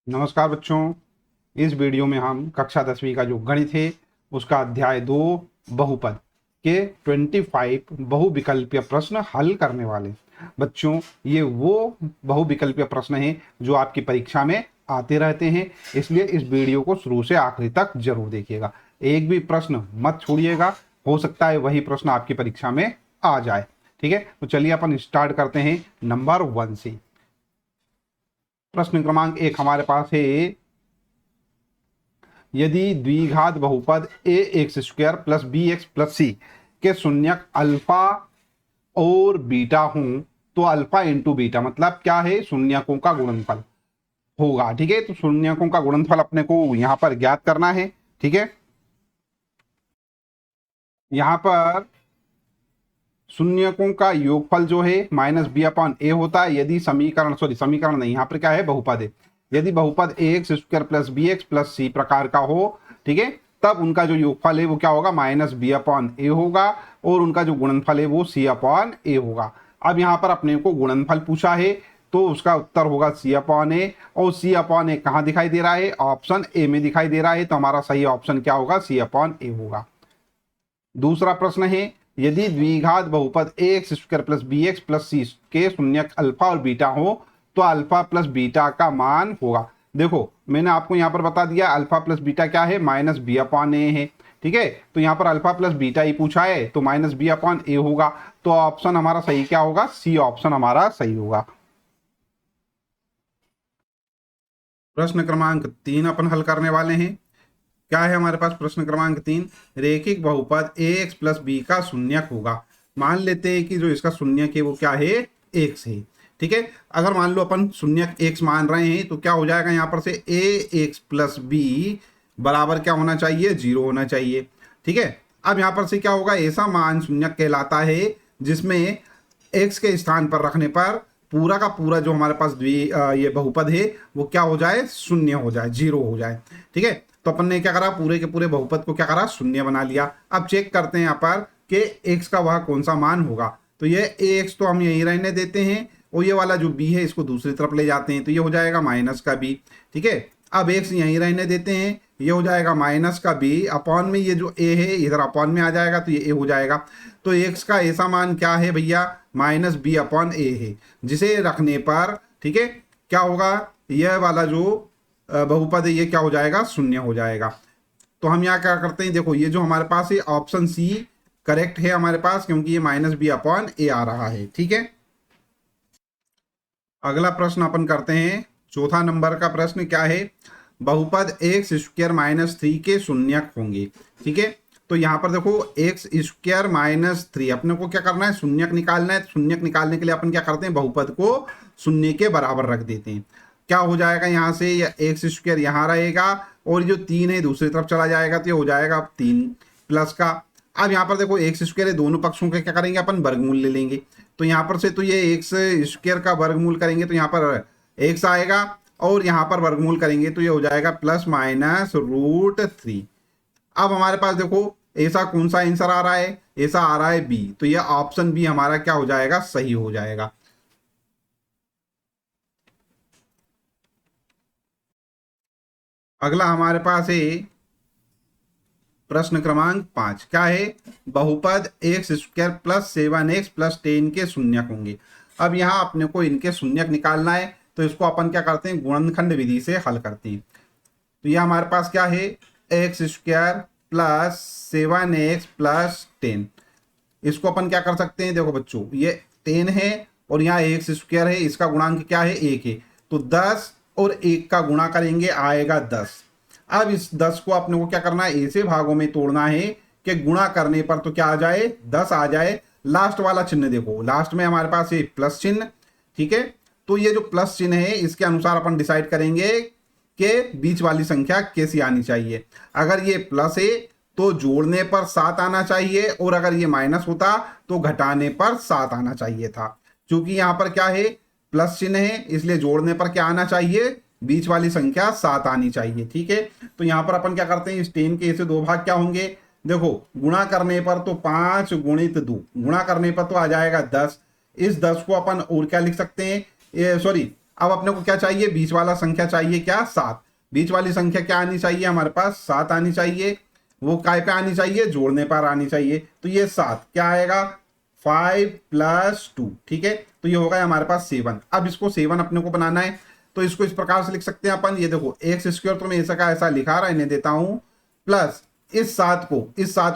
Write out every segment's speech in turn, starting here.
नमस्कार बच्चों। इस वीडियो में हम कक्षा 10वीं का जो गणित है उसका अध्याय 2 बहुपद के 25 बहुविकल्पीय प्रश्न हल करने वाले बच्चों। ये वो बहुविकल्पीय प्रश्न हैं जो आपकी परीक्षा में आते रहते हैं, इसलिए इस वीडियो को शुरू से आखिरी तक जरूर देखिएगा। एक भी प्रश्न मत छोड़िएगा, हो सकता है वही प्रश्न आपकी परीक्षा में आ जाए। ठीक है, तो चलिए अपन स्टार्ट करते हैं नंबर 1 से। प्रश्न क्रमांक 1 हमारे पास है, यदि द्विघात बहुपद A x square plus B x plus C के शून्यक अल्फा और बीटा हूं तो अल्फा इंटू बीटा मतलब क्या है, शून्यकों का गुणनफल होगा। ठीक है, तो शून्यकों का गुणनफल अपने को यहां पर ज्ञात करना है। ठीक है, यहां पर शून्यकों का योगफल जो है माइनस बी अपॉन ए होता है यदि समीकरण नहीं, यहाँ पर क्या है, बहुपद है। यदि बहुपद A x square plus B x plus C प्रकार का हो, ठीक है, तब उनका जो योगफल है वो क्या होगा, माइनस बी अपॉन ए होगा, और उनका जो गुणनफल है वो सी अपॉन ए होगा। अब यहाँ पर अपने को गुणनफल पूछा है तो उसका उत्तर होगा सी अपॉन ए, और सी अपॉन ए कहाँ दिखाई दे रहा है, ऑप्शन ए में दिखाई दे रहा है, तो हमारा सही ऑप्शन क्या होगा, सी अपॉन ए होगा। दूसरा प्रश्न है, यदि द्विघात बहुपद A x square plus B x plus C के शून्यक अल्फा और बीटा हो तो अल्फा प्लस बीटा का मान होगा। देखो मैंने आपको यहाँ पर बता दिया, अल्फा प्लस बीटा क्या है, माइनस बी अपॉन ए है। ठीक है, तो यहाँ पर अल्फा प्लस बीटा ही पूछा है तो माइनस बी अपॉन ए होगा, तो ऑप्शन हमारा सही क्या होगा, सी ऑप्शन हमारा सही होगा। प्रश्न क्रमांक 3 अपन हल करने वाले हैं। क्या है हमारे पास प्रश्न क्रमांक 3, रेखिक बहुपद ए एक्स प्लस बी का शून्यक होगा। मान लेते हैं कि जो इसका शून्यक है वो क्या है, एक्स है। ठीक है, अगर मान लो अपन शून्यक एक्स मान रहे हैं तो क्या हो जाएगा, यहाँ पर से ए एक्स प्लस बी बराबर क्या होना चाहिए, 0 होना चाहिए। ठीक है, अब यहाँ पर से क्या होगा, ऐसा मान शून्यक कहलाता है जिसमें एक्स के स्थान पर रखने पर पूरा का पूरा जो हमारे पास ये बहुपद है वो क्या हो जाए, शून्य हो जाए, 0 हो जाए। ठीक है, तो अपन ने क्या करा, पूरे के पूरे बहुपद को क्या करा, शून्य बना लिया। अब चेक करते हैं यहाँ पर कि एक्स का वह कौन सा मान होगा। तो ये ए एक्स तो हम यहीं रहने देते हैं, और ये वाला जो बी है इसको दूसरी तरफ ले जाते हैं, तो ये हो जाएगा माइनस का बी। ठीक है, अब एक्स यहीं रहने देते हैं, ये हो जाएगा माइनस का बी अपॉन में ये जो ए है इधर अपॉन में आ जाएगा तो ये ए हो जाएगा। तो एक्स का ऐसा मान क्या है भैया, माइनस बी अपॉन ए है, जिसे रखने पर ठीक है क्या होगा, यह वाला जो बहुपद है ये क्या हो जाएगा, शून्य हो जाएगा। तो हम यहाँ क्या करते हैं, देखो ये जो हमारे पास है ऑप्शन सी करेक्ट है हमारे पास, क्योंकि ये माइनस बी अपॉन ए आ रहा है। ठीक है, अगला प्रश्न अपन करते हैं, चौथा नंबर का प्रश्न क्या है, बहुपद एक्स स्क्वायर माइनस 3 के शून्यक होंगे। ठीक है, तो यहाँ पर देखो एक्स स्क्वायर माइनस 3 अपने को क्या करना है, शून्यक निकालना है। शून्यक निकालने के लिए अपन क्या करते हैं, बहुपद को शून्य के बराबर रख देते हैं। क्या हो जाएगा, यहाँ से एक्स स्क्वायर यहाँ रहेगा और जो 3 है दूसरी तरफ चला जाएगा, तो ये हो जाएगा 3 प्लस का। अब यहाँ पर देखो एक्स स्क्वायर है, दोनों पक्षों के क्या करेंगे, अपन वर्गमूल ले लेंगे। तो यहाँ पर से तो ये एक्स स्क्वायर का वर्गमूल करेंगे तो यहाँ पर एक्स आएगा, और यहाँ पर वर्गमूल करेंगे तो ये हो जाएगा प्लस माइनस √3। अब हमारे पास देखो ऐसा कौन सा आंसर आ रहा है, ऐसा आ रहा है बी, तो ये ऑप्शन बी हमारा क्या हो जाएगा, सही हो जाएगा। अगला हमारे पास है प्रश्न क्रमांक 5। क्या है, बहुपद x square plus 7x plus 10 के शून्यक होंगे। अब यहाँ अपने को इनके शून्यक निकालना है, तो इसको अपन क्या करते हैं, गुणनखंड विधि से हल करते हैं। तो ये हमारे पास क्या है, x square plus 7x plus 10, इसको अपन क्या कर सकते हैं, देखो बच्चों ये 10 है और यहाँ एक्स स्क्वायर है, इसका गुणांक क्या है, 1 है, तो 10 और 1 का गुणा करेंगे आएगा 10। अब इस 10 को अपने को क्या करना है, ऐसे भागों में तोड़ना है कि गुणा करने पर तो क्या आ जाए, 10 आ जाए। लास्ट वाला चिन्ह देखो, लास्ट में हमारे पास ये प्लस चिन्ह। ठीक है, तो ये जो प्लस चिन्ह है इसके अनुसार अपन डिसाइड करेंगे कि बीच वाली संख्या कैसी आनी चाहिए। अगर ये प्लस है तो जोड़ने पर 7 आना चाहिए, और अगर ये माइनस होता तो घटाने पर 7 आना चाहिए था। क्योंकि यहाँ पर क्या है, प्लस चिन्ह है, इसलिए जोड़ने पर क्या आना चाहिए, बीच वाली संख्या 7 आनी चाहिए। ठीक है, तो यहाँ पर अपन क्या करते हैं, इस 10 के ऐसे दो भाग क्या होंगे, देखो गुणा करने पर तो 5 गुणित 2, गुणा करने पर तो आ जाएगा 10। इस 10 को अपन और क्या लिख सकते हैं, सॉरी अब अपने को क्या चाहिए, बीच वाला संख्या चाहिए क्या, 7। बीच वाली संख्या क्या आनी चाहिए हमारे पास, 7 आनी चाहिए। वो काय पे आनी चाहिए, जोड़ने पर आनी चाहिए। तो ये 7 क्या आएगा, 5 + 2, ठीक है। तो ये होगा हमारे पास 7। अब इसको 7 अपने को बनाना है, तो इसको इस प्रकार से लिख सकते हैं अपन। ये देखो x² तो मैं ऐसा का ऐसा लिखा रहा इन्हें देता हूं, प्लस इस 7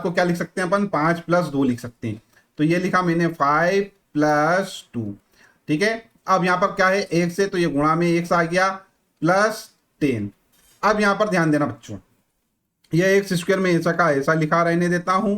को क्या लिख सकते हैं अपन, 5 + 2 लिख सकते हैं। तो ये लिखा मैंने 5 + 2, ठीक है। अब यहाँ पर क्या है, 1 से, तो ये गुणा में x आ गया, +10। अब यहाँ पर ध्यान देना बच्चों, ये x² में ऐसा का ऐसा लिखा रहने देता हूं,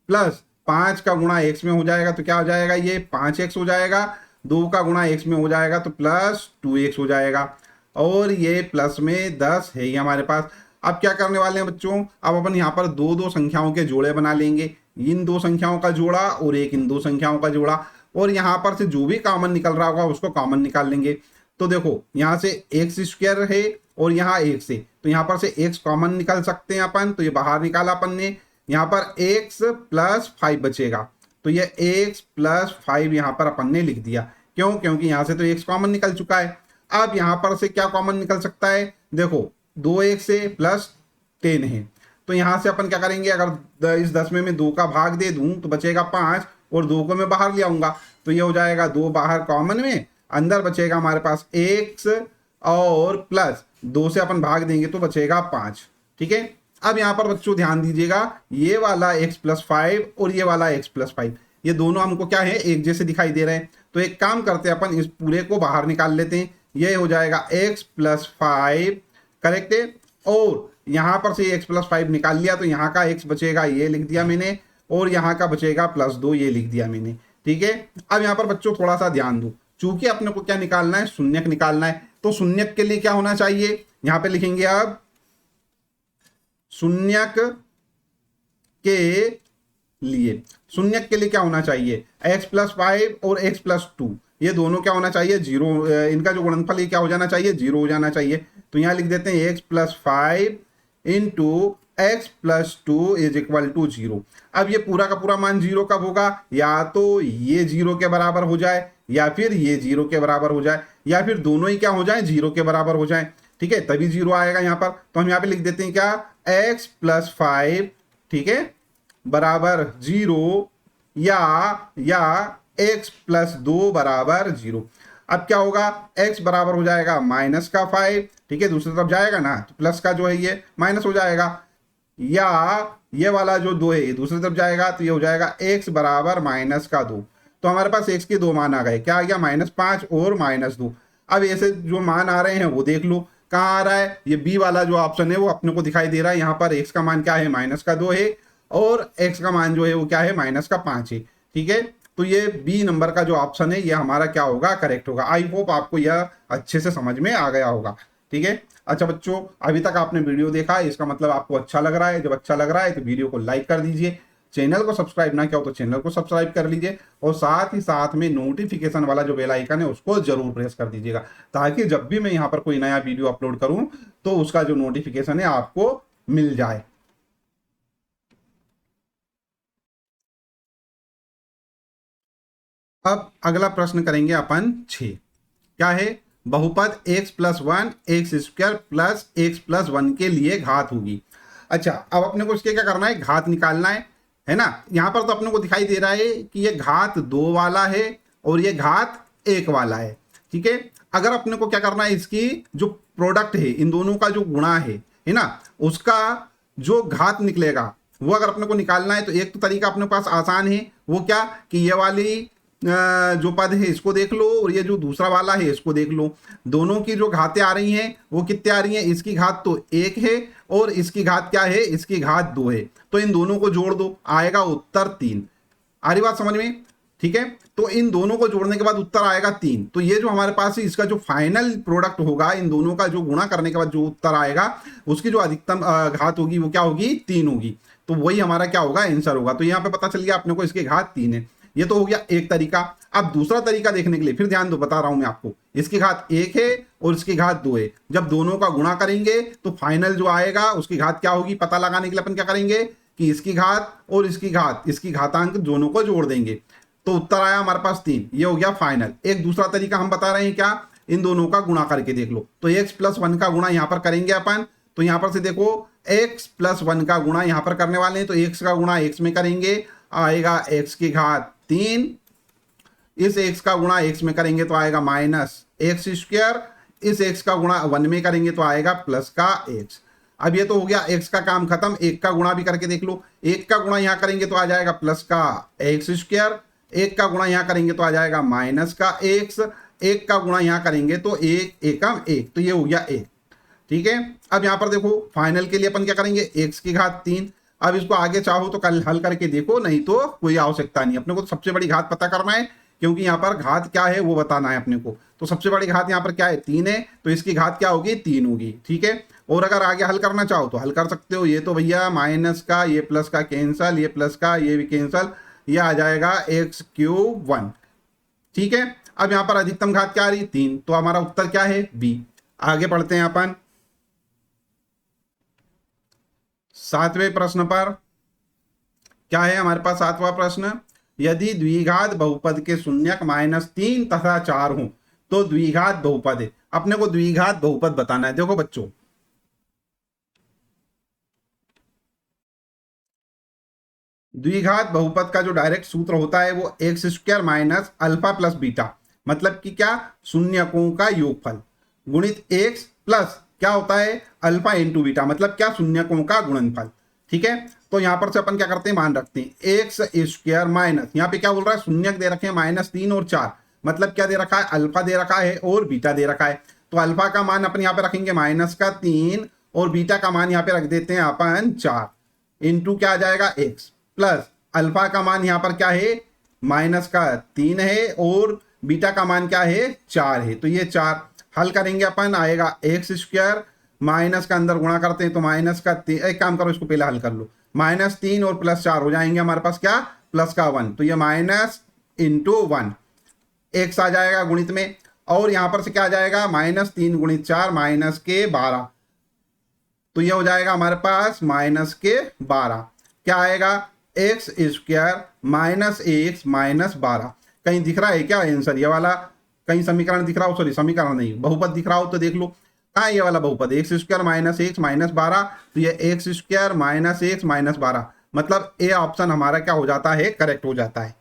प्लस 5 का गुणा x में हो जाएगा तो क्या हो जाएगा, ये 5x हो जाएगा। 2 का गुणा x में हो जाएगा तो +2x हो जाएगा। और ये प्लस में 10 है ही हमारे पास। अब क्या करने वाले हैं बच्चों, अब अपन यहाँ पर दो दो संख्याओं के जोड़े बना लेंगे। इन दो संख्याओं का जोड़ा और एक इन दो संख्याओं का जोड़ा, और यहाँ पर से जो भी कॉमन निकल रहा होगा उसको कॉमन निकाल लेंगे। तो देखो यहाँ से x² है और यहाँ 1 से, तो यहाँ पर से x कॉमन निकाल सकते हैं अपन, तो ये बाहर निकाला अपन ने। यहाँ पर x + 5 बचेगा, तो ये x + 5 यहाँ पर अपन ने लिख दिया। क्यों, क्योंकि यहाँ से तो x कॉमन निकल चुका है। अब यहाँ पर से क्या कॉमन निकल सकता है, देखो 2x से +10 है, तो यहाँ से अपन क्या करेंगे, अगर इस 10 में 2 का भाग दे दूं तो बचेगा 5, और 2 को मैं बाहर ले आऊंगा तो ये हो जाएगा 2 बाहर कॉमन में, अंदर बचेगा हमारे पास x, और प्लस 2 से अपन भाग देंगे तो बचेगा 5, ठीक है। अब यहाँ पर बच्चों ध्यान दीजिएगा, ये वाला x + 5 और ये वाला x + 5, ये दोनों हमको क्या है, एक जैसे दिखाई दे रहे हैं। तो एक काम करते हैं अपन, इस पूरे को बाहर निकाल लेते हैं। ये हो जाएगा x + 5, करेक्ट है। और यहाँ पर से x + 5 निकाल लिया तो यहाँ का x बचेगा, ये लिख दिया मैंने, और यहाँ का बचेगा +2, ये लिख दिया मैंने, ठीक है। अब यहाँ पर बच्चों थोड़ा सा ध्यान दो, चूंकि अपने को क्या निकालना है, शून्यक निकालना है। तो शून्यक के लिए क्या होना चाहिए, यहाँ पे लिखेंगे अब शून्यक के लिए, शून्यक के लिए क्या होना चाहिए, x + 5 और x + 2, ये दोनों क्या होना चाहिए, 0, इनका जो गुणनफल है क्या हो जाना चाहिए, 0 हो जाना चाहिए। तो यहाँ लिख देते हैं x + 5 × x + 2 = 0। अब ये पूरा का पूरा मान 0 कब होगा, या तो ये 0 के बराबर हो जाए, या फिर ये 0 के बराबर हो जाए, या फिर दोनों ही क्या हो जाए, 0 के बराबर हो जाए, ठीक है, तभी 0 आएगा यहाँ पर। तो हम यहाँ पे लिख देते हैं क्या, x + 5, ठीक है, बराबर 0, या x + 2 बराबर 0। अब क्या होगा, x बराबर हो जाएगा -5, ठीक है, दूसरी तरफ जाएगा ना, तो प्लस का जो है ये माइनस हो जाएगा, या ये वाला जो 2 है ये दूसरी तरफ जाएगा, तो ये हो जाएगा x बराबर -2। तो हमारे पास x के दो मान आ गए, क्या आ गया, -5 और -2। अब ऐसे जो मान आ रहे हैं वो देख लो कहाँ आ रहा है, ये बी वाला जो ऑप्शन है वो अपने को दिखाई दे रहा है। यहाँ पर x का मान क्या है, -2 है, और x का मान जो है वो क्या है, -5 है, ठीक है। तो ये बी नंबर का जो ऑप्शन है ये हमारा क्या होगा, करेक्ट होगा। आई होप आपको यह अच्छे से समझ में आ गया होगा, ठीक है। अच्छा बच्चों, अभी तक आपने वीडियो देखा है, इसका मतलब आपको अच्छा लग रहा है। जब अच्छा लग रहा है तो वीडियो को लाइक कर दीजिए, चैनल को सब्सक्राइब ना किया हो तो चैनल को सब्सक्राइब कर लीजिए, और साथ ही साथ में नोटिफिकेशन वाला जो बेल आइकन है उसको जरूर प्रेस कर दीजिएगा, ताकि जब भी मैं यहाँ पर कोई नया वीडियो अपलोड करूँ तो उसका जो नोटिफिकेशन है आपको मिल जाए। अब अगला प्रश्न करेंगे अपन 6, क्या है, बहुपद x + 1 x² + x + 1 के लिए घात होगी। अच्छा, अब अपने को इसके क्या करना है, घात निकालना है ना। यहाँ पर तो अपने को दिखाई दे रहा है कि ये घात 2 वाला है और ये घात 1 वाला है, ठीक है। अगर अपने को क्या करना है, इसकी जो प्रोडक्ट है, इन दोनों का जो गुणा है ना, उसका जो घात निकलेगा वो अगर अपने को निकालना है तो एक तो तरीका अपने पास आसान है, वो क्या कि ये वाली जो पद है इसको देख लो, और ये जो दूसरा वाला है इसको देख लो। दोनों की जो घातें आ रही हैं वो कितने आ रही हैं, इसकी घात तो 1 है और इसकी घात क्या है, इसकी घात 2 है। तो इन दोनों को जोड़ दो, आएगा उत्तर 3। आ रही बात समझ में, ठीक है। तो इन दोनों को जोड़ने के बाद उत्तर आएगा 3। तो ये जो हमारे पास है इसका जो फाइनल प्रोडक्ट होगा, इन दोनों का जो गुणा करने के बाद जो उत्तर आएगा उसकी जो अधिकतम घात होगी वो क्या होगी, 3 होगी। तो वही हमारा क्या होगा, आंसर होगा। तो यहाँ पे पता चल गया अपने को इसकी घात 3 है। ये तो हो गया एक तरीका। अब दूसरा तरीका देखने के लिए फिर ध्यान दो, बता रहा हूं मैं आपको, इसकी घात 1 है और इसकी घात 2 है। जब दोनों का गुणा करेंगे तो फाइनल जो आएगा उसकी घात क्या होगी, पता लगाने के लिए अपन क्या करेंगे कि इसकी घात और इसकी घातांक दोनों को जोड़ देंगे, तो उत्तर आया हमारे पास 3। ये हो गया फाइनल। एक दूसरा तरीका हम बता रहे हैं क्या, इन दोनों का गुणा करके देख लो। तो x प्लस 1 का गुणा यहाँ पर करेंगे अपन, तो यहाँ पर से देखो x प्लस 1 का गुणा यहाँ पर करने वाले हैं, तो x का गुणा x में करेंगे, आएगा x की घात 3, इस x का गुणा x में करेंगे तो आएगा माइनस एक्स स्क्वायर, इस x का गुणा 1 में करेंगे तो आएगा प्लस का x। अब ये तो हो गया x का काम खत्म, एक का गुणा भी करके देख लो, एक का गुणा यहाँ करेंगे तो आ जाएगा प्लस का एक्स स्क्वायर, एक का गुणा यहाँ करेंगे तो आ जाएगा माइनस का x, एक का गुणा यहाँ करेंगे तो एक एकम एक, तो ये हो गया एक। ठीक है, अब यहाँ पर देखो फाइनल के लिए अपन क्या करेंगे, x की घात 3। अब इसको आगे चाहो तो कल हल करके देखो, नहीं तो कोई आवश्यकता नहीं, अपने को तो सबसे बड़ी घात पता करना है, क्योंकि यहाँ पर घात क्या है वो बताना है अपने को। तो सबसे बड़ी घात यहाँ पर क्या है, 3 है, तो इसकी घात क्या होगी, 3 होगी। ठीक है, और अगर आगे हल करना चाहो तो हल कर सकते हो। ये तो भैया माइनस का, ये प्लस का कैंसल, ये प्लस का ये भी कैंसल, ये आ जाएगा x³ 1। ठीक है, अब यहाँ पर अधिकतम घात क्या आ रही है, 3, तो हमारा उत्तर क्या है, बी। आगे पढ़ते हैं अपन 7वें प्रश्न पर। क्या है हमारे पास 7वां प्रश्न, यदि द्विघात बहुपद के शून्यक -3 तथा 4 हो तो द्विघात बहुपद है। अपने को द्विघात बहुपद बताना है। देखो बच्चों, द्विघात बहुपद का जो डायरेक्ट सूत्र होता है वो x² minus alpha plus beta, मतलब कि क्या, शून्यकों का योगफल गुणित x प्लस क्या होता है, अल्फा इंटू बीटा, मतलब क्या, शून्यकों का गुणनफल। ठीक है, तो यहां पर से अपन क्या करते हैं, मान रखते हैं x² माइनस, यहाँ पे क्या बोल रहा है, शून्यक दे रखे हैं -3 और 4, मतलब क्या दे रखा है, अल्फा दे रखा है और बीटा दे रखा है। तो अल्फा का मान अपन यहाँ पे रखेंगे -3 और बीटा का मान यहाँ पे रख देते हैं अपन 4, इंटू क्या आ जाएगा x, प्लस अल्फा का मान यहाँ पर क्या है, -3 है और बीटा का मान क्या है, 4 है। तो ये 4 हल करेंगे अपन, आएगा x² माइनस का अंदर गुणा करते हैं तो माइनस का 3, एक काम करो इसको पहले हल कर लो, -3 और +4 हो जाएंगे हमारे पास क्या, प्लस का 1, तो ये माइनस इंटू 1 x आ जाएगा गुणित में, और यहां पर से क्या आ जाएगा, -3 गुणित 4 -12, तो ये हो जाएगा हमारे पास -12। क्या आएगा, x² माइनस x माइनस 12। कहीं दिख रहा है क्या आंसर, ये वाला कहीं समीकरण दिख रहा हो, सॉरी समीकरण नहीं, बहुपद दिख रहा हो तो देख लो कहाँ है ये वाला बहुपद, x² माइनस x माइनस 12, तो ये x² माइनस x माइनस 12, मतलब ए ऑप्शन हमारा क्या हो जाता है, करेक्ट हो जाता है।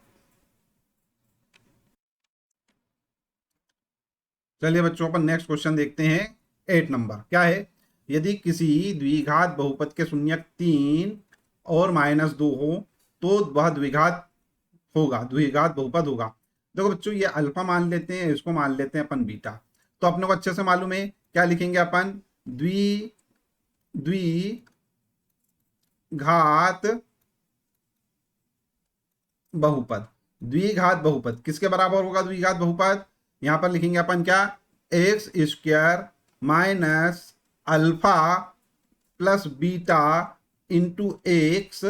चलिए बच्चों अपन नेक्स्ट क्वेश्चन देखते हैं 8 नंबर। क्या है, यदि किसी द्विघात बहुपद के शून्यक 3 और -2 हो तो वह द्विघात होगा, द्विघात बहुपद होगा। देखो बच्चों, ये अल्फा मान लेते हैं, इसको मान लेते हैं अपन बीटा, तो अपने को अच्छे से मालूम है क्या लिखेंगे अपन, द्विघात बहुपद। द्विघात बहुपद किसके बराबर होगा, द्विघात बहुपद, यहां पर लिखेंगे अपन क्या, x² minus alpha plus beta into x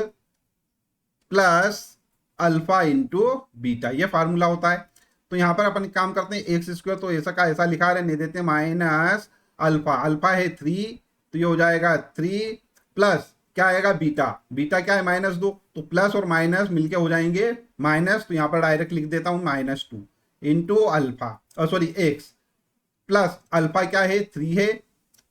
plus alpha into beta, ये फार्मूला होता है। तो यहां पर अपन काम करते हैं, x² तो ऐसा का ऐसा लिखा रहने देते हैं, माइनस अल्फा, अल्फा है 3, तो ये हो जाएगा 3 प्लस क्या आएगा, बीटा, बीटा क्या है -2, तो प्लस और माइनस मिलके हो जाएंगे माइनस, तो यहां पर डायरेक्ट लिख देता हूं -2 into alpha, sorry x plus alpha क्या है 3 है,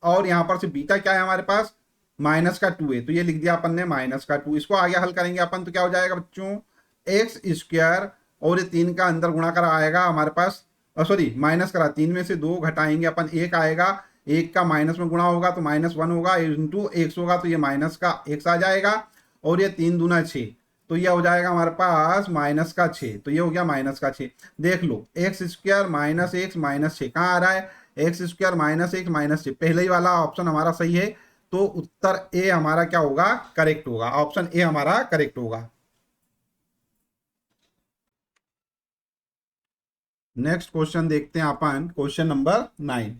और यहां पर से बीटा क्या है हमारे पास -2 है, तो ये लिख दिया अपन ने -2। इसको आगे हल करेंगे अपन तो क्या हो जाएगा बच्चों, x² और ये 3 का अंदर गुणा करा आएगा हमारे पास, सॉरी माइनस करा, 3 में से 2 घटाएंगे अपन, 1 आएगा, 1 का माइनस में गुणा होगा तो -1 होगा, इंटू x होगा तो ये माइनस का x आ जाएगा, और ये 3 दूना 6, तो ये हो जाएगा हमारे पास -6, तो ये हो गया -6। देख लो x² माइनस x माइनस 6 कहाँ आ रहा है, x² माइनस x माइनस 6, पहले ही वाला ऑप्शन हमारा सही है, तो उत्तर ए हमारा क्या होगा, करेक्ट होगा, ऑप्शन ए हमारा करेक्ट होगा। नेक्स्ट क्वेश्चन देखते हैं अपन, क्वेश्चन नंबर 9।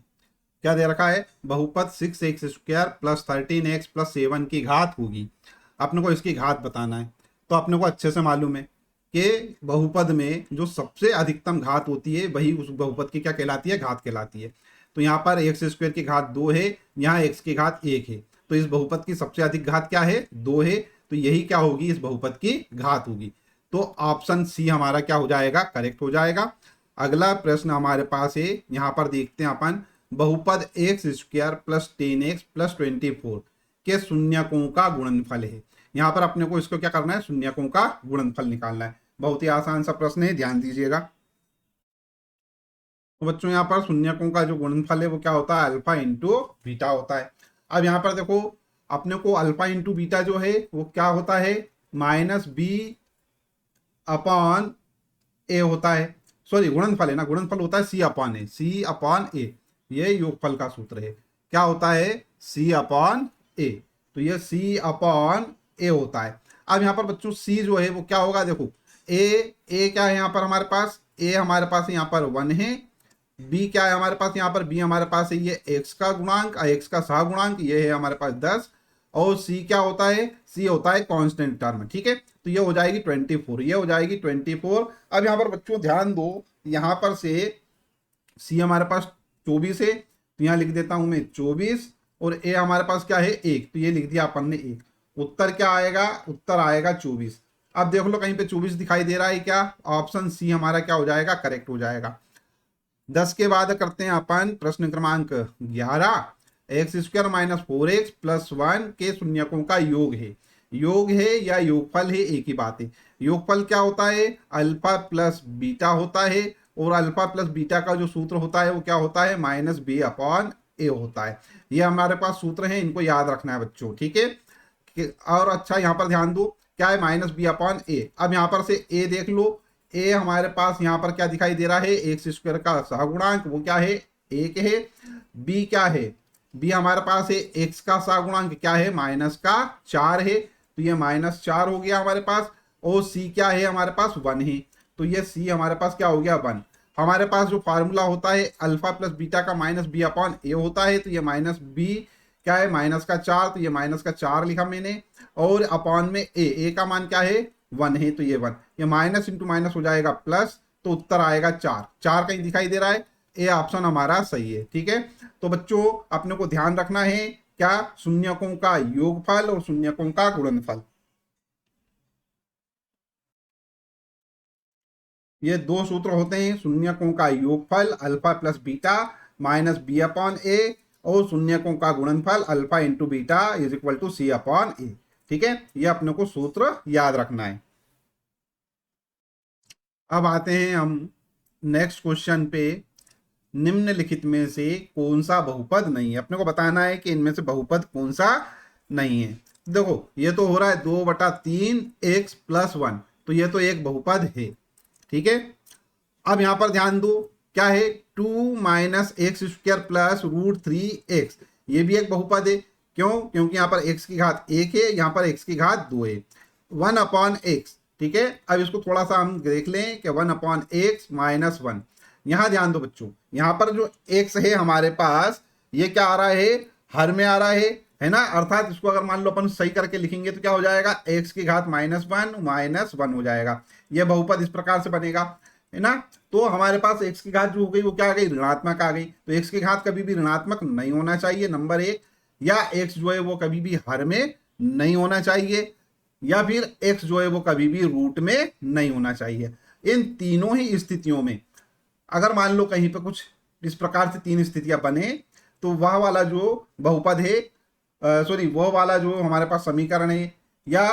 क्या दे रखा है, बहुपद 6x² प्लस 13x प्लस 7 की घात होगी, अपने को इसकी घात बताना है। तो अपने को अच्छे से मालूम है कि बहुपद में जो सबसे अधिकतम घात होती है वही उस बहुपद की क्या कहलाती है, घात कहलाती है। तो यहाँ पर x² की घात 2 है, यहाँ x की घात 1 है, तो इस बहुपद की सबसे अधिक घात क्या है, 2 है, तो यही क्या होगी, इस बहुपद की घात होगी। तो ऑप्शन सी हमारा क्या हो जाएगा, करेक्ट हो जाएगा। अगला प्रश्न हमारे पास है, यहाँ पर देखते हैं अपन, बहुपद x square plus 10x plus 24 के शून्यकों का गुणनफल है। यहाँ पर अपने को इसको क्या करना है, शून्यकों का गुणनफल निकालना है। बहुत ही आसान सा प्रश्न है, ध्यान दीजिएगा। तो बच्चों यहाँ पर शून्यकों का जो गुणनफल है वो क्या होता है, अल्फा इंटू बीटा होता है। अब यहाँ पर देखो अपने को अल्फा इंटू बीटा जो है वो क्या होता है, माइनस बी अपॉन ए होता है। सॉरी, गुणनफल है ना, गुणनफल होता है सी अपॉन ए, सी अपॉन ए, ये योगफल का सूत्र है। क्या होता है, सी अपॉन ए, तो ये सी अपॉन ए होता है। अब यहाँ पर बच्चों सी जो है वो क्या होगा, देखो ए क्या है यहाँ पर हमारे पास, ए हमारे पास यहाँ पर 1 है। बी क्या है हमारे पास यहाँ पर, बी हमारे पास है ये एक्स का गुणांक, एक्स का सहगुणांक, ये है हमारे पास 10। और सी क्या होता है, सी होता है कांस्टेंट टर्म, ठीक है। तो ये हो जाएगी 24, ये हो जाएगी 24। अब यहाँ पर बच्चों ध्यान दो, यहाँ पर से सी हमारे पास 24 है, तो यहाँ लिख देता हूं मैं 24, और ए हमारे पास क्या है 1, तो ये लिख दिया अपन ने 1। उत्तर क्या आएगा, उत्तर आएगा 24। अब देख लो कहीं पे 24 दिखाई दे रहा है क्या, ऑप्शन सी हमारा क्या हो जाएगा, करेक्ट हो जाएगा। 10 के बाद करते हैं अपन प्रश्न क्रमांक 11, x square minus 4x plus 1 के शून्यकों का योग है। योग है या योगफल है, एक ही बात है। योगफल क्या होता है, अल्फा प्लस बीटा होता है, और अल्फा प्लस बीटा का जो सूत्र होता है वो क्या होता है, माइनस बी अपॉन ए होता है। ये हमारे पास सूत्र है, इनको याद रखना है बच्चों, ठीक है। और अच्छा यहाँ पर ध्यान दो, क्या है, माइनस बी अपॉन ए। अब यहाँ पर से ए देख लो, ए हमारे पास यहाँ पर क्या दिखाई दे रहा है, एक्स स्क्वायर का सहगुणांक, वो क्या है 1 है। बी क्या है, बी हमारे पास है एक्स का सहगुणांक, क्या है माइनस का 4 है, तो ये -4 हो गया हमारे पास। और सी क्या है हमारे पास 1 है, तो ये सी हमारे पास क्या हो गया 1। हमारे पास जो फार्मूला होता है अल्फा प्लस बीटा का माइनस बी अपॉन ए होता है, तो ये माइनस बी क्या है माइनस का 4, तो ये माइनस का 4 लिखा मैंने, और अपॉन में ए का मान क्या है 1 है, तो ये 1, ये माइनस इंटू माइनस हो जाएगा प्लस, तो उत्तर आएगा 4। 4 कहीं दिखाई दे रहा है, ए ऑप्शन हमारा सही है, ठीक है। तो बच्चों अपने को ध्यान रखना है क्या, शून्यकों का योगफल और शून्यकों का गुणनफल, ये दो सूत्र होते हैं। शून्यकों का योगफल alpha plus beta minus B upon A, और शून्यकों का गुणनफल alpha into beta is equal to C upon A, ठीक है। ये अपने को सूत्र याद रखना है। अब आते हैं हम नेक्स्ट क्वेश्चन पे, निम्नलिखित में से कौन सा बहुपद नहीं है। अपने को बताना है कि इनमें से बहुपद कौन सा नहीं है। देखो ये तो हो रहा है 2/3 x प्लस 1, तो ये तो एक बहुपद है, ठीक है। अब यहां पर ध्यान दो, क्या है 2 minus x square plus √3x, ये भी एक बहुपद है। क्यों, क्योंकि यहाँ पर x की घात 1 है, यहाँ पर x की घात 2 है। 1 अपॉन एक्स, ठीक है। अब इसको थोड़ा सा हम देख लें कि 1 अपॉन एक्स माइनस 1, यहाँ ध्यान दो बच्चों, यहाँ पर जो x है हमारे पास, ये क्या आ रहा है, हर में आ रहा है ना। अर्थात इसको अगर मान लो अपन सही करके लिखेंगे तो क्या हो जाएगा, x की घात -1 हो जाएगा। ये बहुपद इस प्रकार से बनेगा, है ना। तो हमारे पास x की घात जो हो गई वो क्या आ गई, ऋणात्मक आ गई। तो x की घात कभी भी ऋणात्मक नहीं होना चाहिए, नंबर 1, या x जो है वो कभी भी हर में नहीं होना चाहिए, या फिर x जो है वो कभी भी रूट में नहीं होना चाहिए। इन तीनों ही स्थितियों में अगर मान लो कहीं पर कुछ इस प्रकार से 3 स्थितियां बने, तो वह वाला जो बहुपद है, सॉरी वह वाला जो हमारे पास समीकरण है या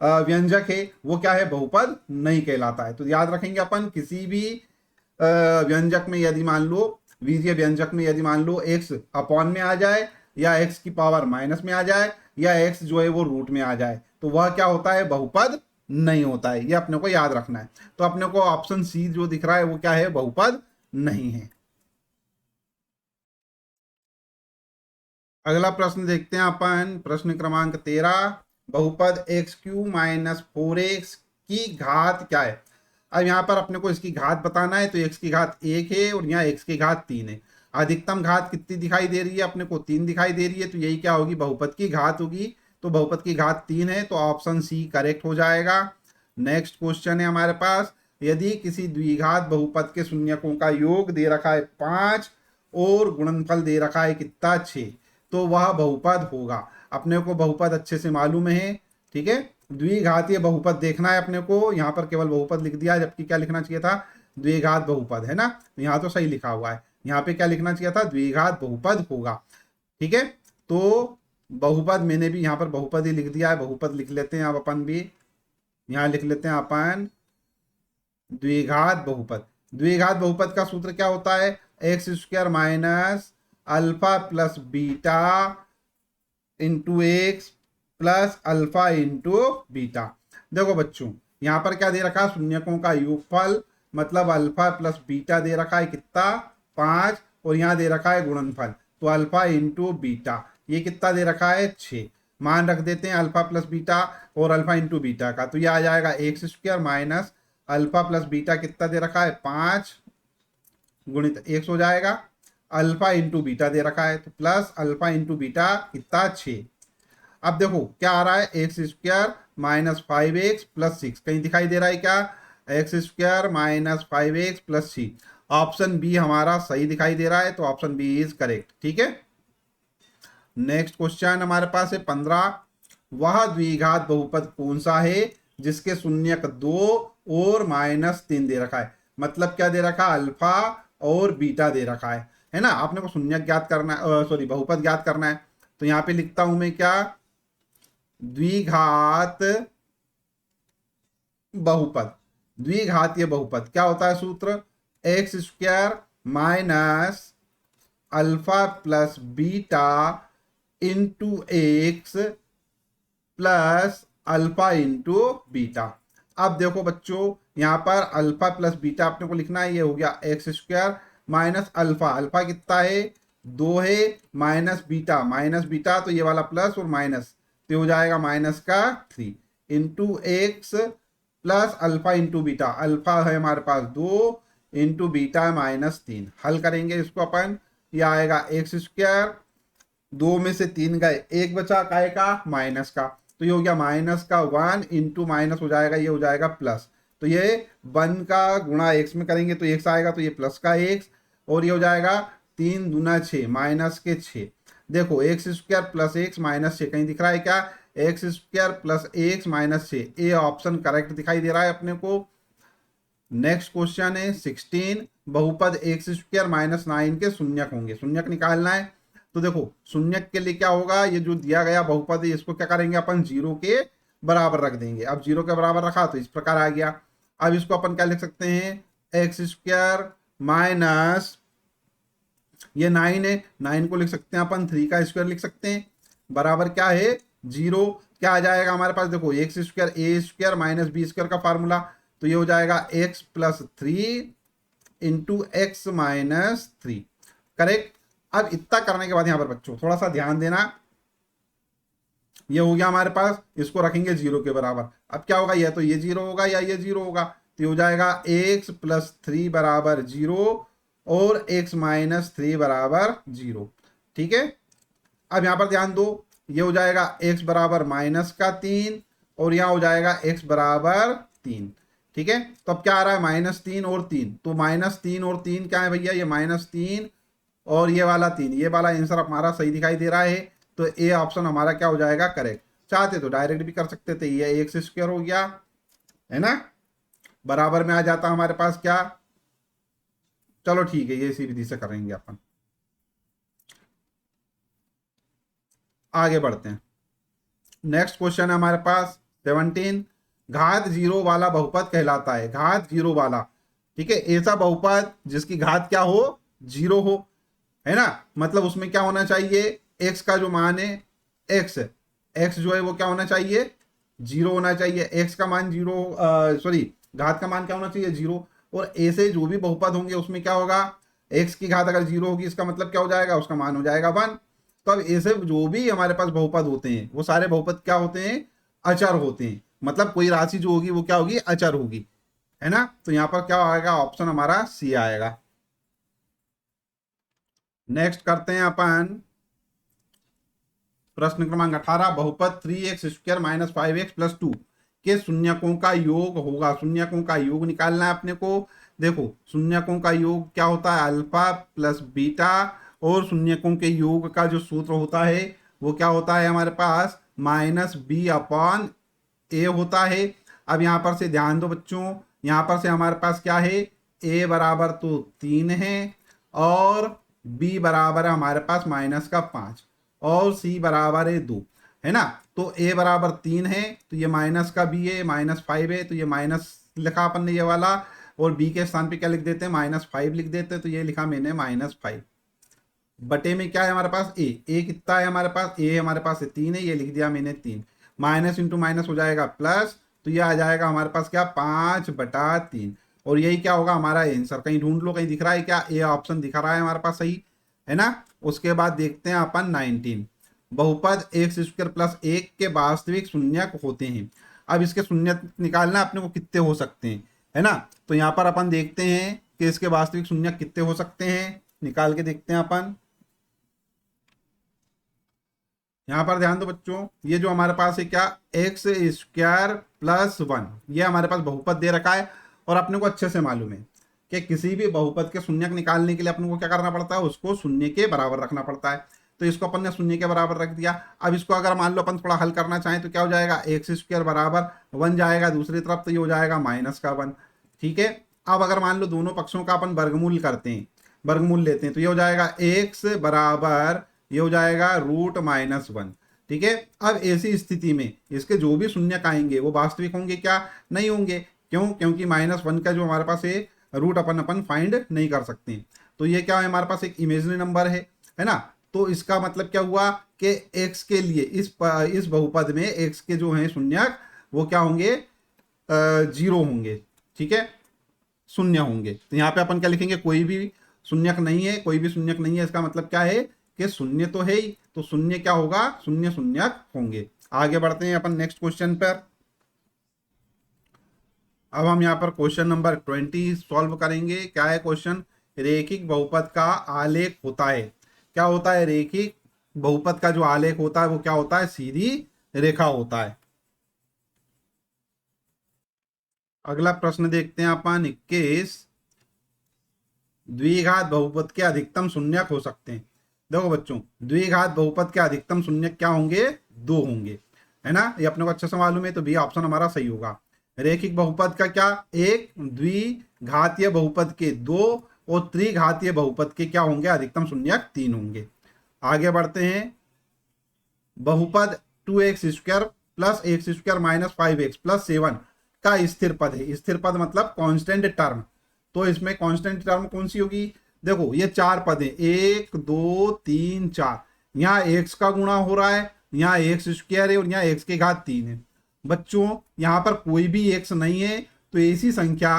व्यंजक है, वो क्या है, बहुपद नहीं कहलाता है। तो याद रखेंगे अपन, किसी भी व्यंजक में यदि मान लो, बीजीय व्यंजक में यदि मान लो x अपॉन में आ जाए, या x की पावर माइनस में आ जाए, या x जो है वो रूट में आ जाए, तो वह क्या होता है, बहुपद नहीं होता है। ये अपने को याद रखना है। तो अपने को ऑप्शन सी जो दिख रहा है वो क्या है, बहुपद नहीं है। अगला प्रश्न देखते हैं अपन, प्रश्न क्रमांक 13, बहुपद x³ माइनस 4x की घात क्या है। अब यहाँ पर अपने को इसकी घात बताना है, तो x की घात 1 है और यहाँ x की घात 3 है। अधिकतम घात कितनी दिखाई दे रही है, अपने को 3 दिखाई दे रही है, तो यही क्या होगी, बहुपद की घात होगी। तो बहुपद की घात 3 है, तो ऑप्शन सी करेक्ट हो जाएगा। नेक्स्ट क्वेश्चन है हमारे पास, यदि किसी द्विघात बहुपद के शून्यकों का योग दे रखा है 5 और गुणनफल दे रखा है कितना 6, तो वह बहुपद होगा। अपने को बहुपद अच्छे से मालूम है, ठीक है। द्विघातीय बहुपद देखना है अपने को, यहाँ पर केवल बहुपद लिख दिया, जबकि क्या लिखना चाहिए था, द्विघात बहुपद, है ना। तो यहाँ तो सही लिखा हुआ है, यहाँ पे क्या लिखना चाहिए था, द्विघात बहुपद होगा। ठीक है, तो बहुपद मैंने भी यहाँ पर बहुपद ही लिख दिया है, बहुपद लिख लेते हैं अब अपन भी, यहाँ लिख लेते हैं अपन द्विघात बहुपद। द्विघात बहुपद का सूत्र क्या होता है, x square minus alpha plus beta into x plus alpha into beta. देखो बच्चों, यहाँ पर क्या दे रखा है, शून्यकों का योगफल, मतलब अल्फा प्लस बीटा दे रखा है कितना, 5, और यहाँ दे रखा है गुणनफल, तो अल्फा इंटू बीटा ये कितना दे रखा है, 6। मान रख देते हैं अल्फा प्लस बीटा और अल्फा इंटू बीटा का, तो ये आ जाएगा x square minus alpha plus beta कितना दे रखा है, 5 गुणित एक्स हो जाएगा, अल्फा इंटू बीटा दे रखा है, तो प्लस अल्फा इंटू बीटा कितना, 6। अब देखो क्या आ रहा है, x square minus 5x plus 6, कहीं दिखाई दे रहा है क्या, X square minus 5x plus 6। Option B हमारा सही दिखाई दे रहा है, तो ऑप्शन बी इज करेक्ट। ठीक है, नेक्स्ट क्वेश्चन हमारे पास है 15। वह द्विघात बहुपद कौन सा है जिसके शून्यक 2 और -3 दे रखा है, मतलब क्या दे रखा है, अल्फा और बीटा दे रखा है ना। आपने को शून्यक ज्ञात करना है, सॉरी बहुपद ज्ञात करना है, तो यहाँ पे लिखता हूं मैं क्या, द्विघात बहुपद। द्विघातीय बहुपद क्या होता है सूत्र, x square minus alpha plus beta into x plus alpha into beta. अब देखो बच्चों, यहाँ पर अल्फा प्लस बीटा अपने को लिखना है, ये हो गया x square minus alpha, alpha कितना है, 2 है, माइनस बीटा तो ये वाला प्लस और माइनस, तो हो जाएगा माइनस का 3 into x plus alpha into beta, alpha है हमारे पास 2 इंटू बीटा है -3। हल करेंगे इसको अपन, ये आएगा एक्स स्क्वायर, 2 में से 3 गए, 1 बचा काय का, माइनस का, तो ये हो गया माइनस का 1 इंटू माइनस हो जाएगा, ये हो जाएगा प्लस, तो ये 1 का गुणा एक्स में करेंगे तो एक्स आएगा, तो ये प्लस का एक्स, और ये हो जाएगा 3 दूना 6 माइनस के 6। देखो x square plus x minus 6, कहीं दिख रहा है क्या, X square plus x minus 6, ये ऑप्शन करेक्ट दिखाई दे रहा है अपने को। नेक्स्ट क्वेश्चन है 16। बहुपद एक्स स्क्वायर माइनस 9 के शून्यक होंगे, शून्यक निकालना है। तो देखो शून्यक के लिए क्या होगा, ये जो दिया गया बहुपद है इसको क्या करेंगे अपन, 0 के बराबर रख देंगे। अब 0 के बराबर रखा तो इस प्रकार आ गया। अब इसको अपन क्या लिख सकते हैं, एक्स स्क्वायर माइनस ये 9 है, 9 को लिख सकते हैं अपन 3 का स्क्वायर लिख सकते हैं, बराबर क्या है 0। क्या आ जाएगा हमारे पास, देखो एक्स स्क्वायर ए स्क्वायर माइनस बी स्क्वायर का फार्मूला, तो ये हो जाएगा x plus 3 into x minus 3, correct. अब इतना करने के बाद यहाँ पर बच्चों थोड़ा सा ध्यान देना, ये हो गया हमारे पास, इसको रखेंगे 0 के बराबर। अब क्या होगा, या तो ये 0 होगा या ये 0 होगा, तो ये हो जाएगा x प्लस 3 बराबर 0 और x माइनस 3 बराबर 0। ठीक है, अब यहाँ पर ध्यान दो, ये हो जाएगा x बराबर माइनस का 3 और यहाँ हो जाएगा x बराबर 3। ठीक है, तो अब क्या आ रहा है, -3 और 3, तो -3 और 3 क्या है भैया, ये -3 और ये वाला 3, ये वाला आंसर हमारा सही दिखाई दे रहा है, तो ए ऑप्शन हमारा क्या हो जाएगा, करेक्ट। चाहते तो डायरेक्ट भी कर सकते थे, ये एक्स स्क्वायर हो गया है ना, बराबर में आ जाता हमारे पास क्या, चलो ठीक है, ये इसी विधि से करेंगे अपन। आगे बढ़ते हैं, नेक्स्ट क्वेश्चन है हमारे पास 17। घात 0 वाला बहुपद कहलाता है, घात 0 वाला, ठीक है, ऐसा बहुपद जिसकी घात क्या हो, 0 हो, है ना। मतलब उसमें क्या होना चाहिए, x का जो मान है, x जो है वो क्या होना चाहिए, 0 होना चाहिए, x का मान 0, सॉरी घात का मान क्या होना चाहिए, 0। और ऐसे जो भी बहुपद होंगे उसमें क्या होगा, x की घात अगर 0 होगी इसका मतलब क्या हो जाएगा, उसका मान हो जाएगा 1। तो अब ऐसे जो भी हमारे पास बहुपद होते हैं वो सारे बहुपद क्या होते हैं, अचर होते हैं, मतलब कोई राशि जो होगी वो क्या होगी, अचर होगी, है ना। तो यहां पर क्या आएगा, ऑप्शन हमारा सी आएगा। नेक्स्ट करते हैं अपन प्रश्न क्रमांक 18। बहुपद 3x square minus 5x plus 2 के शून्यकों का योग होगा, शून्यकों का योग निकालना है अपने को। देखो शून्यकों का योग क्या होता है, अल्फा प्लस बीटा, और शून्यकों के योग का जो सूत्र होता है वो क्या होता है हमारे पास, -b/a होता है। अब यहाँ पर से ध्यान दो बच्चों, यहाँ पर से हमारे पास क्या है, ए बराबर तो 3 है और बी बराबर है हमारे पास -5 और सी बराबर है 2, है ना। तो ए बराबर 3 है तो ये माइनस का बी है, -5 है तो ये माइनस लिखा अपन ने ये वाला, और बी के स्थान पे क्या लिख देते हैं -5 लिख देते हैं, तो ये लिखा मैंने -5 बटे में क्या है हमारे पास ए कितना है हमारे पास, ए हमारे पास है 3 है, ये लिख दिया मैंने 3, माइनस इंटू माइनस हो जाएगा प्लस, तो ये आ जाएगा हमारे पास क्या 5/3, और यही क्या होगा हमारा आंसर। कहीं ढूंढ लो, कहीं दिख रहा है क्या, ए ऑप्शन दिख रहा है हमारे पास सही, है ना। उसके बाद देखते हैं अपन 19, बहुपद x² + 1 के वास्तविक शून्यक होते हैं। अब इसके शून्यक निकालना अपने को कितने हो सकते हैं, है ना। तो यहाँ पर अपन देखते हैं कि इसके वास्तविक शून्यक कितने हो सकते हैं, निकाल के देखते हैं अपन। यहाँ पर ध्यान दो बच्चों, ये जो हमारे पास है क्या x² + 1, ये हमारे पास बहुपद दे रखा है, और अपने को अच्छे से मालूम है कि किसी भी बहुपद के शून्यक निकालने के लिए अपने को क्या करना पड़ता है, उसको शून्य के बराबर रखना पड़ता है। तो इसको अपन ने शून्य के बराबर रख दिया। अब इसको अगर मान लो अपन थोड़ा हल करना चाहें तो क्या हो जाएगा, x² बराबर 1 जाएगा दूसरी तरफ, तो ये हो जाएगा -1, ठीक है। अब अगर मान लो दोनों पक्षों का अपन वर्गमूल करते हैं, वर्गमूल लेते हैं, तो ये हो जाएगा x बराबर, ये हो जाएगा √-1, ठीक है। अब ऐसी स्थिति में इसके जो भी शून्यक आएंगे वो वास्तविक होंगे क्या, नहीं होंगे, क्यों, क्योंकि -1 का जो हमारे पास है रूट अपन फाइंड नहीं कर सकते। तो ये क्या है हमारे पास एक इमेजिनरी नंबर है ना। तो इसका मतलब क्या हुआ कि x के लिए इस बहुपद में x के जो हैं शून्यक वो क्या होंगे, 0 होंगे, ठीक है, शून्य होंगे। तो यहाँ पे अपन क्या लिखेंगे, कोई भी शून्यक नहीं है, कोई भी शून्यक नहीं है, इसका मतलब क्या है कि शून्य तो है ही, तो शून्य क्या होगा, शून्य शून्यक होंगे। आगे बढ़ते हैं अपन नेक्स्ट क्वेश्चन पर। अब हम यहाँ पर क्वेश्चन नंबर 20 सॉल्व करेंगे। क्या है क्वेश्चन, रेखिक बहुपद का आलेख होता है। क्या होता है, रेखिक बहुपद का जो आलेख होता है वो क्या होता है, सीधी रेखा होता है। अगला प्रश्न देखते हैं अपन 21, द्विघात बहुपद के अधिकतम शून्यक हो सकते हैं। देखो बच्चों, द्विघात बहुपद के अधिकतम शून्यक क्या होंगे, 2 होंगे, है ना। ये अपने को अच्छे से मालूम है, तो बी ऑप्शन हमारा सही होगा। रेखिक बहुपद का क्या, 1, द्विघातीय बहुपद के 2, और त्रिघातीय बहुपद के क्या होंगे, अधिकतम शून्यक 3 होंगे। आगे बढ़ते हैं, बहुपद 2x² + x² - 5x + 7 का स्थिर पद है। स्थिर पद मतलब कांस्टेंट टर्म, तो इसमें कांस्टेंट टर्म कौन सी होगी, देखो ये 4 पद है, 1 2 3 4, यहाँ x का गुणा हो रहा है, यहाँ x² है, और यहाँ x की घात 3 है। बच्चों यहाँ पर कोई भी x नहीं है, तो ऐसी संख्या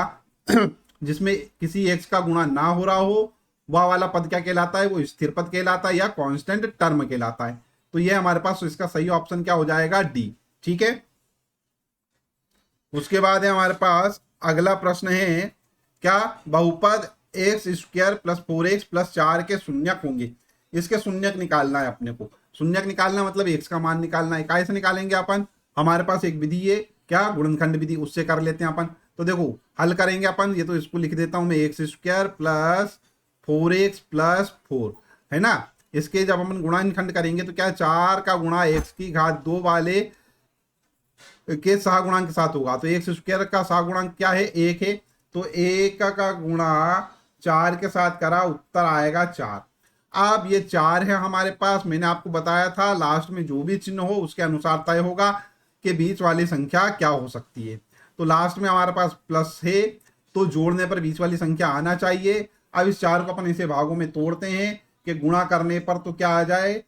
जिसमें किसी x का गुणा ना हो रहा हो वह वाला पद क्या कहलाता है, वो स्थिर पद कहलाता है या कांस्टेंट टर्म कहलाता है। तो ये हमारे पास इसका सही ऑप्शन क्या हो जाएगा, डी, ठीक है। उसके बाद है हमारे पास अगला प्रश्न है, क्या बहुपद x² + 4x + 4 के शून्यक होंगे। इसके शून्यक निकालना है अपने को। शून्यक निकालना मतलब x का मान निकालना है। कैसे निकालेंगे अपन, हमारे पास एक विधि है, क्या, गुणनखंड विधि, उससे कर लेते हैं अपन। तो देखो हल करेंगे अपन, ये तो इसको लिख देता हूं मैं, x² + 4x + 4, है ना। इसके जब अपन गुणनखंड करेंगे तो क्या, 4 का गुणा x की घात 2 वाले के सहगुणांक के साथ होगा। तो x² का सहगुणांक क्या है, 1 है, तो 1 का गुणा 4 के साथ करा, उत्तर आएगा 4। अब ये 4 है हमारे पास, मैंने आपको बताया था लास्ट में जो भी चिन्ह हो उसके अनुसार तय होगा कि बीच वाली संख्या क्या हो सकती है। तो लास्ट में हमारे पास प्लस है, तो जोड़ने पर बीच वाली संख्या आना चाहिए। अब इस 4 को अपन ऐसे भागों में तोड़ते हैं कि गुणा करने पर तो क्या आ जाए,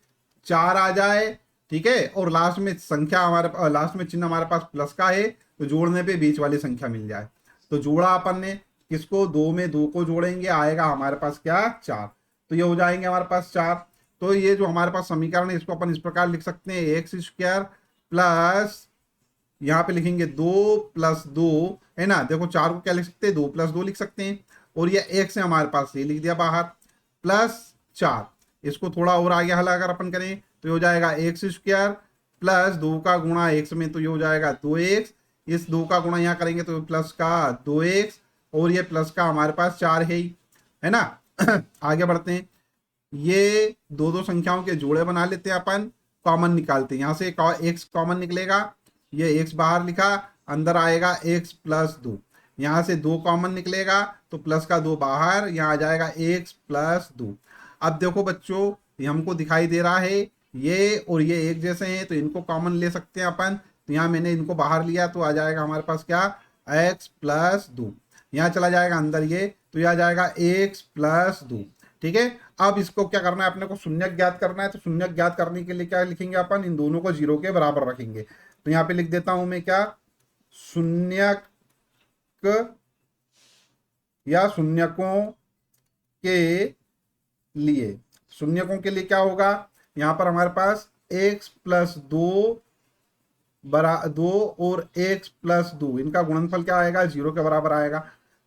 4 आ जाए, ठीक है। और लास्ट में संख्या हमारे लास्ट में चिन्ह हमारे पास प्लस का है, तो जोड़ने पे बीच वाली संख्या मिल जाए। तो जोड़ा अपन ने किसको, 2 में 2 को जोड़ेंगे, आएगा हमारे पास क्या, 4। तो ये हो जाएंगे हमारे पास 4। तो ये जो हमारे पास समीकरण है इसको अपन इस प्रकार लिख सकते हैं, x² प्लस, यहाँ पे लिखेंगे 2 + 2, है ना। देखो 4 को क्या लिख सकते हैं, 2 + 2 लिख सकते हैं, और ये x है हमारे पास, ये लिख दिया बाहर, प्लस 4। इसको थोड़ा और आगे हल अगर अपन करें तो ये हो जाएगा x² + 2 का गुणा x में, तो ये हो जाएगा 2x, इस 2 का गुणा यहाँ करेंगे तो प्लस का 2x, और ये प्लस का हमारे पास 4 है ना। आगे बढ़ते हैं, ये दो संख्याओं के जोड़े बना लेते हैं अपन, कॉमन निकालते हैं। यहाँ से x कॉमन निकलेगा, ये x बाहर लिखा, अंदर आएगा x + 2, यहाँ से 2 कॉमन निकलेगा, तो प्लस का 2 बाहर, यहाँ आ जाएगा x प्लस 2। अब देखो बच्चों, ये हमको दिखाई दे रहा है ये और ये एक जैसे हैं, तो इनको कॉमन ले सकते हैं अपन। तो यहाँ मैंने इनको बाहर लिया, तो आ जाएगा हमारे पास क्या, x प्लस 2। यहाँ चला जाएगा अंदर ये, तो यह आ जाएगा x प्लस 2। ठीक है, अब इसको क्या करना है, अपने को शून्यक ज्ञात करना है। तो शून्यक ज्ञात करने के लिए क्या लिखेंगे अपन, इन दोनों को 0 के बराबर रखेंगे। तो यहाँ पे लिख देता हूं मैं क्या, शून्यक या शून्यकों के लिए, शून्यकों के लिए क्या होगा, यहाँ पर हमारे पास x प्लस 2 और x प्लस 2, इनका गुणनफल क्या आएगा, 0 के बराबर आएगा।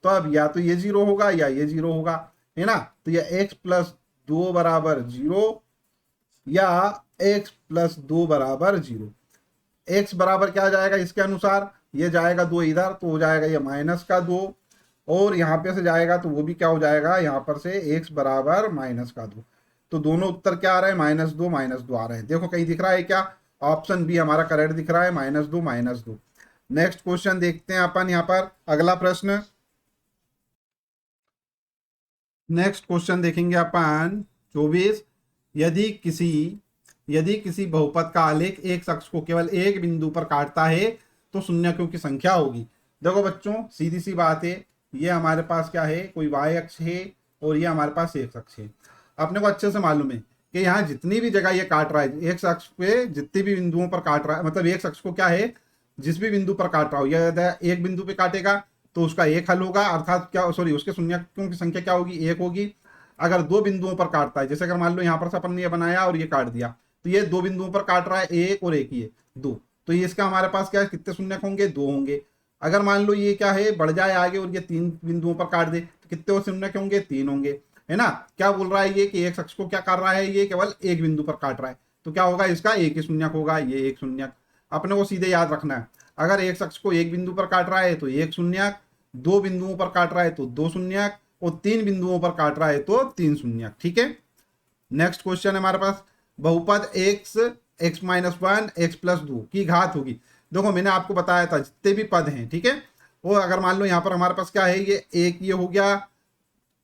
तो अब या तो ये 0 होगा या ये 0 होगा, है ना। तो ये x प्लस 2 बराबर 0 या x प्लस 2 बराबर 0। x बराबर क्या जाएगा इसके अनुसार, ये जाएगा 2 इधर, तो हो जाएगा ये माइनस का 2, और यहाँ पे से जाएगा तो वो भी क्या हो जाएगा, यहाँ पर से x बराबर माइनस का 2। तो दोनों उत्तर क्या आ रहे हैं, -2 आ रहे हैं। देखो कहीं दिख रहा है क्या, ऑप्शन बी हमारा करेक्ट दिख रहा है, -2। नेक्स्ट क्वेश्चन देखते हैं अपन, यहाँ पर अगला प्रश्न। नेक्स्ट क्वेश्चन देखेंगे अपन 24। यदि किसी बहुपद का आलेख एक अक्ष को केवल एक बिंदु पर काटता है तो शून्यकों की संख्या होगी। देखो बच्चों, सीधी सी बात है, ये हमारे पास क्या है, कोई y अक्ष है और ये हमारे पास x अक्ष है। अपने को अच्छे से मालूम है कि यहाँ जितनी भी जगह ये काट रहा है, x अक्ष पे जितने भी बिंदुओं पर काट रहा है, मतलब x अक्ष को क्या है, जिस भी बिंदु पर काट रहा हो, यह एक बिंदु पे काटेगा तो उसका एक हल होगा, अर्थात क्या, सॉरी, उसके शून्यकों की संख्या क्या होगी, एक होगी। अगर 2 बिंदुओं पर काटता है, जैसे अगर मान लो यहाँ पर से अपन ने ये बनाया और ये काट दिया, तो ये 2 बिंदुओं पर काट रहा है, एक और एक, ये 2, तो ये इसका हमारे पास क्या है, कितने शून्यक होंगे, 2 होंगे। अगर मान लो ये क्या है, बढ़ जाए आगे और ये 3 बिंदुओं पर काट दे, तो कितने और शून्यक होंगे, 3 होंगे, है ना। क्या बोल रहा है ये कि एक अक्ष को क्या कर रहा है, ये केवल एक बिंदु पर काट रहा है, तो क्या होगा, इसका एक ही शून्यक होगा, ये एक शून्यक। अपने को सीधे याद रखना है, अगर एक अक्ष को एक बिंदु पर काट रहा है तो एक शून्यक, 2 बिंदुओं पर काट रहा है तो 2 शून्यक, और 3 बिंदुओं पर काट रहा है तो 3 शून्यक। ठीक है, नेक्स्ट क्वेश्चन है हमारे पास, बहुपद x माइनस 1 x प्लस 2 की घात होगी। देखो मैंने आपको बताया था जितने भी पद हैं, ठीक है, वो अगर मान लो यहाँ पर हमारे पास क्या है, ये एक ये हो गया,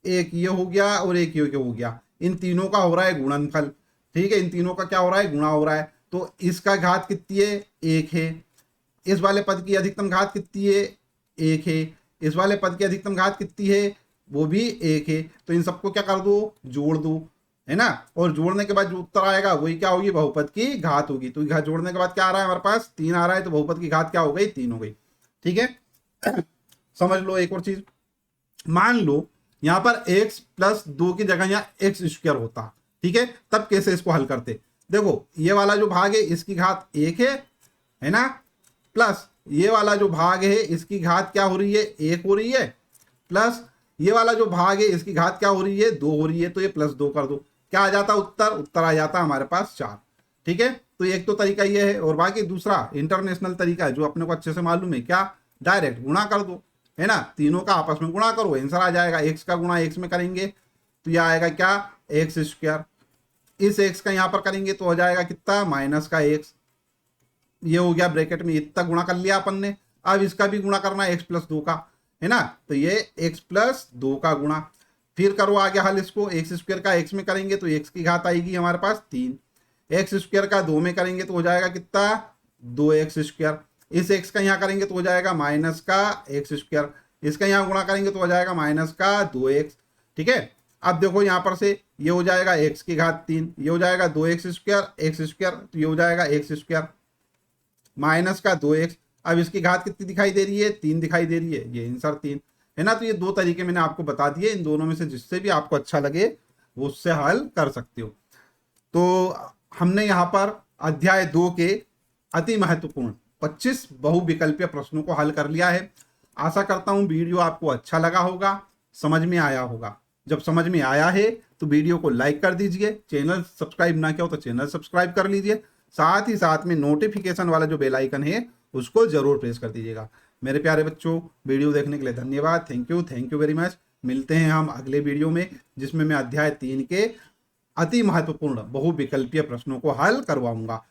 एक ये हो गया और एक ये हो गया, इन तीनों का हो रहा है गुणनफल। ठीक है, इन तीनों का क्या हो रहा है, गुणा हो रहा है। तो इसका घात कितनी है, 1 है। इस वाले पद की अधिकतम घात कितनी है, 1 है। इस वाले पद की अधिकतम घात कितनी है, वो भी 1 है। तो इन सबको क्या कर दो, जोड़ दो, है ना। और जोड़ने के बाद जो उत्तर आएगा वही क्या होगी, बहुपद की घात होगी। तो घात जोड़ने के बाद क्या आ रहा है हमारे पास, 3 आ रहा है, तो बहुपद की घात क्या हो गई, 3 हो गई। ठीक है, समझ लो एक और चीज, मान लो यहाँ पर x प्लस 2 की जगह यहाँ एक्स स्क्वायर होता, ठीक है, तब कैसे इसको हल करते। देखो ये वाला जो भाग है इसकी घात 1 है ना, प्लस ये वाला जो भाग है इसकी घात क्या हो रही है, 1 हो रही है, प्लस ये वाला जो भाग है इसकी घात क्या हो रही है, 2 हो रही है। तो ये +2 कर दो, क्या आ जाता उत्तर आ जाता हमारे पास 4। ठीक है, तो एक तो तरीका ये है, और बाकी दूसरा इंटरनेशनल तरीका है जो अपने को अच्छे से मालूम है, क्या, डायरेक्ट गुणा कर दो, है ना, तीनों का आपस में गुणा करो, आंसर आ जाएगा। x का गुणा x में करेंगे तो यह आएगा क्या, एक्स स्क्वायर। इस x का यहाँ पर करेंगे तो हो जाएगा कितना, -x। ये हो गया ब्रैकेट में, इतना गुणा कर लिया अपन ने। अब इसका भी गुणा करना है x प्लस 2 का, है ना, तो ये x प्लस 2 का गुणा। फिर करो आगे हल इसको, एक्स स्क्वायर का x में करेंगे तो x की घात आएगी हमारे पास 3, एक्स स्क्वायर का 2 में करेंगे तो हो जाएगा कितना, 2x स्क्वायर। इस x का यहाँ करेंगे तो हो जाएगा माइनस का x स्क्वायर, इसका यहाँ गुणा करेंगे तो हो जाएगा माइनस का 2x। ठीक है, अब देखो यहाँ पर से ये हो जाएगा x की घात 3, ये हो जाएगा 2x स्क्वायर, तो ये हो जाएगा x स्क्वायर माइनस का 2x। अब इसकी घात कितनी दिखाई दे रही है, 3 दिखाई दे रही है, ये आंसर 3 है ना। तो ये 2 तरीके मैंने आपको बता दिए, इन दोनों में से जिससे भी आपको अच्छा लगे वो उससे हल कर सकते हो। तो हमने यहाँ पर अध्याय 2 के अति महत्वपूर्ण 25 बहुविकल्पीय प्रश्नों को हल कर लिया है। आशा करता हूँ वीडियो आपको अच्छा लगा होगा, समझ में आया होगा। जब समझ में आया है तो वीडियो को लाइक कर दीजिए, चैनल सब्सक्राइब ना किया हो तो चैनल सब्सक्राइब कर लीजिए, साथ ही साथ में नोटिफिकेशन वाला जो बेल आइकन है उसको जरूर प्रेस कर दीजिएगा। मेरे प्यारे बच्चों, वीडियो देखने के लिए धन्यवाद, थैंक यू वेरी मच। मिलते हैं हम अगले वीडियो में, जिसमें मैं अध्याय 3 के अति महत्वपूर्ण बहुविकल्पीय प्रश्नों को हल करवाऊंगा।